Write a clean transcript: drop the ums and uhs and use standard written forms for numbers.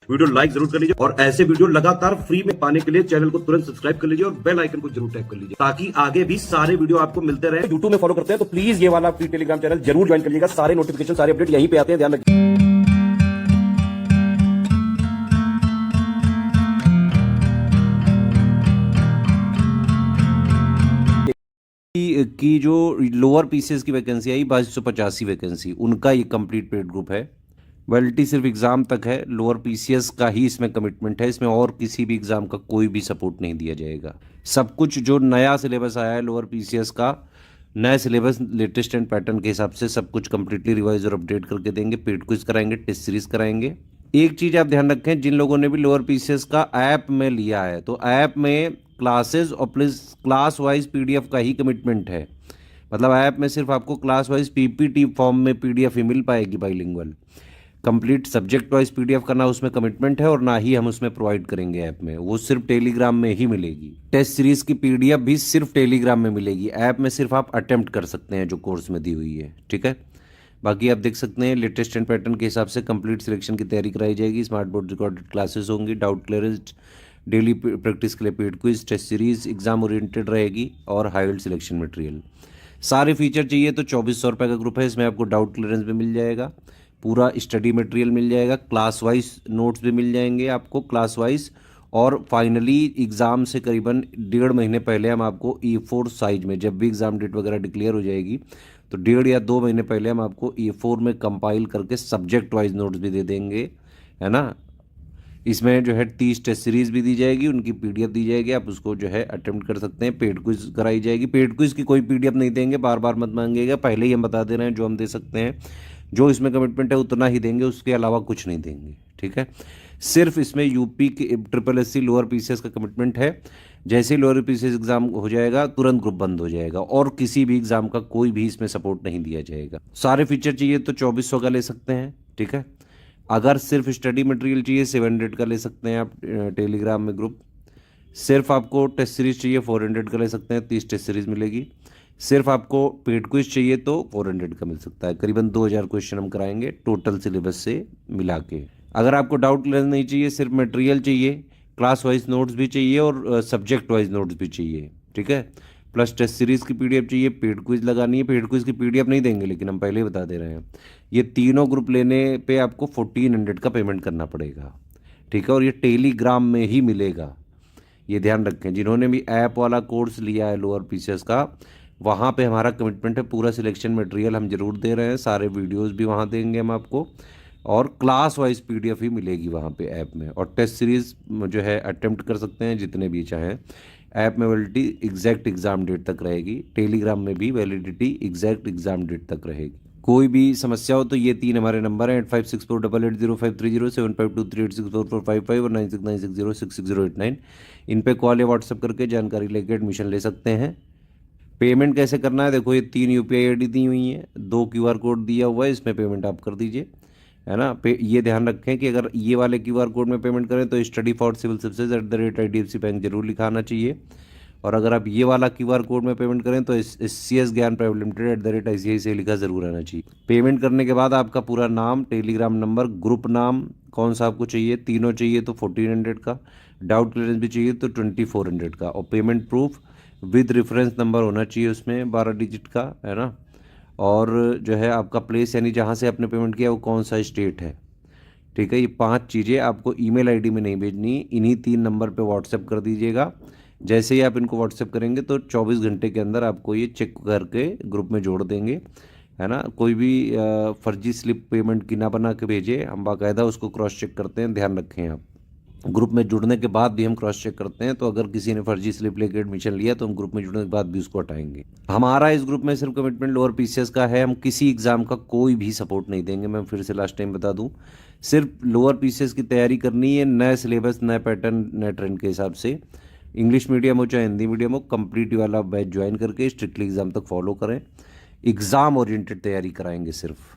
Video like जरूर कर लीजिए और ऐसे वीडियो लगातार फ्री में पाने के लिए चैनल को तुरंत सब्सक्राइब कर लीजिए और बेल आइकन को जरूर टैप कर लीजिए ताकि आगे भी सारे वीडियो आपको मिलते रहे। यूट्यूब में फॉलो करते हैं तो प्लीज ये वाला फ्री टेलीग्राम चैनल जरूर ज्वाइन करिएगा। सारे नोटिफिकेशन सारे अपडेट यहीं पे आते हैं, ध्यान रखिए। की जो लोअर पीसीएस की वैकेंसी आई 2285 वैकेंसी, उनका ये कंप्लीट पेड ग्रुप है। वैलिडिटी सिर्फ एग्ज़ाम तक है, लोअर पीसीएस का ही इसमें कमिटमेंट है। इसमें और किसी भी एग्ज़ाम का कोई भी सपोर्ट नहीं दिया जाएगा। सब कुछ जो नया सिलेबस आया है लोअर पीसीएस का, नया सिलेबस लेटेस्ट एंड पैटर्न के हिसाब से सब कुछ कंप्लीटली रिवाइज और अपडेट करके देंगे। पेड क्विज कराएंगे, टेस्ट सीरीज कराएंगे। एक चीज़ आप ध्यान रखें, जिन लोगों ने भी लोअर पीसीएस का ऐप में लिया है तो ऐप में क्लासेस और प्लस क्लास वाइज पीडीएफ का ही कमिटमेंट है। मतलब ऐप में सिर्फ आपको क्लास वाइज पीपीटी फॉर्म में पीडीएफ ही मिल पाएगी bilingual. Complete subject wise PDF का ना उसमें कमिटमेंट है और ना ही हम उसमें प्रोवाइड करेंगे ऐप में, वो सिर्फ टेलीग्राम में ही मिलेगी। टेस्ट सीरीज की पीडीएफ भी सिर्फ टेलीग्राम में मिलेगी, ऐप में सिर्फ आप अटेम्प्ट कर सकते हैं जो कोर्स में दी हुई है, ठीक है। बाकी आप देख सकते हैं लेटेस्ट एंड पैटर्न के हिसाब से कंप्लीट सिलेक्शन की तैयारी कराई जाएगी। स्मार्ट बोर्ड रिकॉर्डेड क्लासेस होंगी, डाउट क्लियरेंस, डेली प्रैक्टिस के लिए paid quiz, test series, exam oriented रहेगी और हाईलाइट सिलेक्शन मटेरियल। सारे फीचर चाहिए तो 2400 रुपये का ग्रुप है। इसमें आपको डाउट क्लियरेंस भी मिल जाएगा, पूरा स्टडी मटेरियल मिल जाएगा, क्लास वाइज नोट्स भी मिल जाएंगे आपको क्लास वाइज, और फाइनली एग्ज़ाम से करीबन 1.5 महीने पहले हम आपको E4 साइज में, जब भी एग्ज़ाम डेट वगैरह डिक्लेयर हो जाएगी तो 1.5 या 2 महीने पहले हम आपको E4 में कंपाइल करके सब्जेक्ट वाइज नोट्स भी दे देंगे, है ना। इसमें जो है 30 टेस्ट सीरीज भी दी जाएगी, उनकी पीडीएफ दी जाएगी, आप उसको जो है अटेम्प्ट कर सकते हैं। पेड क्विज कराई जाएगी। पेड क्विज की कोई पीडीएफ नहीं देंगे, बार बार मत मांगिएगा, पहले ही हम बता दे रहे हैं जो हम दे सकते हैं, जो इसमें कमिटमेंट है उतना ही देंगे, उसके अलावा कुछ नहीं देंगे, ठीक है। सिर्फ इसमें यूपी के SSC लोअर पीसीएस का कमिटमेंट है। जैसे ही लोअर पीसीएस एग्जाम हो जाएगा तुरंत ग्रुप बंद हो जाएगा और किसी भी एग्जाम का कोई भी इसमें सपोर्ट नहीं दिया जाएगा। सारे फीचर चाहिए तो 2400 का ले सकते हैं, ठीक है। अगर सिर्फ स्टडी मटेरियल चाहिए 700 का ले सकते हैं आप टेलीग्राम में ग्रुप। सिर्फ आपको टेस्ट सीरीज चाहिए 400 का ले सकते हैं, 30 टेस्ट सीरीज मिलेगी। सिर्फ आपको पेड क्विज चाहिए तो 400 का मिल सकता है। करीबन 2000 क्वेश्चन हम कराएंगे टोटल सिलेबस से मिला के। अगर आपको डाउट क्लियर नहीं चाहिए, सिर्फ मटेरियल चाहिए, क्लास वाइज नोट्स भी चाहिए और सब्जेक्ट वाइज नोट्स भी चाहिए, ठीक है, प्लस टेस्ट सीरीज़ की पीडीएफ चाहिए, पेड क्विज लगानी है। पेड क्विज की पीडीएफ नहीं देंगे लेकिन हम पहले ही बता दे रहे हैं, ये तीनों ग्रुप लेने पे आपको 1400 का पेमेंट करना पड़ेगा, ठीक है, और ये टेलीग्राम में ही मिलेगा, ये ध्यान रखें। जिन्होंने भी ऐप वाला कोर्स लिया है लोअर पीसीएस का, वहाँ पे हमारा कमिटमेंट है, पूरा सिलेक्शन मटेरियल हम जरूर दे रहे हैं, सारे वीडियोस भी वहाँ देंगे हम आपको, और क्लास वाइज पीडीएफ ही मिलेगी वहाँ पे ऐप में। और टेस्ट सीरीज़ जो है अटेम्प्ट कर सकते हैं जितने भी चाहें। ऐप में वैलिडिटी एग्जैक्ट एग्ज़ाम डेट तक रहेगी, टेलीग्राम में भी वैलिडिटी एग्जैक्ट एग्ज़ाम डेट तक रहेगी। कोई भी समस्या हो तो ये 3 हमारे नंबर हैं, 8564880530, 7523864455 और 9696066089। इन पे कॉल या व्हाट्सएप करके जानकारी लेके एडमिशन ले सकते हैं। पेमेंट कैसे करना है, देखो ये 3 UPI ID दी हुई हैं, 2 QR कोड दिया हुआ है, इसमें पेमेंट आप कर दीजिए, है ना। ये ध्यान रखें कि अगर ये वाले QR कोड में पेमेंट करें तो study for civil services @IDFC bank जरूर लिखाना चाहिए, और अगर आप ये वाला QR कोड में पेमेंट करें तो SCS ज्ञान प्राइवेट लिमिटेड @ICICI लिखा जरूर आना चाहिए। पेमेंट करने के बाद आपका पूरा नाम, टेलीग्राम नंबर, ग्रुप नाम कौन सा आपको चाहिए, तीनों चाहिए तो 1400 का, डाउट क्लियरेंस भी चाहिए तो 2400 का, और payment proof with reference number होना चाहिए उसमें 12 डिजिट का, है ना। और जो है आपका प्लेस, यानी जहाँ से आपने पेमेंट किया वो कौन सा स्टेट है, ठीक है। ये 5 चीज़ें आपको ईमेल आईडी में नहीं भेजनी, इन्हीं 3 नंबर पे व्हाट्सएप कर दीजिएगा। जैसे ही आप इनको व्हाट्सएप करेंगे तो 24 घंटे के अंदर आपको ये चेक करके ग्रुप में जोड़ देंगे, है ना। कोई भी फर्जी स्लिप पेमेंट की ना बना के भेजे, हम बाकायदा उसको क्रॉस चेक करते हैं, ध्यान रखें आप। ग्रुप में जुड़ने के बाद भी हम क्रॉस चेक करते हैं, तो अगर किसी ने फर्जी स्लिप लेकर एडमिशन लिया तो हम ग्रुप में जुड़ने के बाद भी उसको हटाएंगे। हमारा इस ग्रुप में सिर्फ कमिटमेंट लोअर पीसीएस का है, हम किसी एग्जाम का कोई भी सपोर्ट नहीं देंगे। मैं फिर से लास्ट टाइम बता दूं, सिर्फ लोअर पीसीएस की तैयारी करनी है, नए सिलेबस, नए पैटर्न, नए ट्रेंड के हिसाब से। इंग्लिश मीडियम हो चाहे हिंदी मीडियम हो, कंप्लीट वाला बैच ज्वाइन करके स्ट्रिक्टली एग्जाम तक फॉलो करें। एग्ज़ाम ओरिएंटेड तैयारी कराएंगे सिर्फ।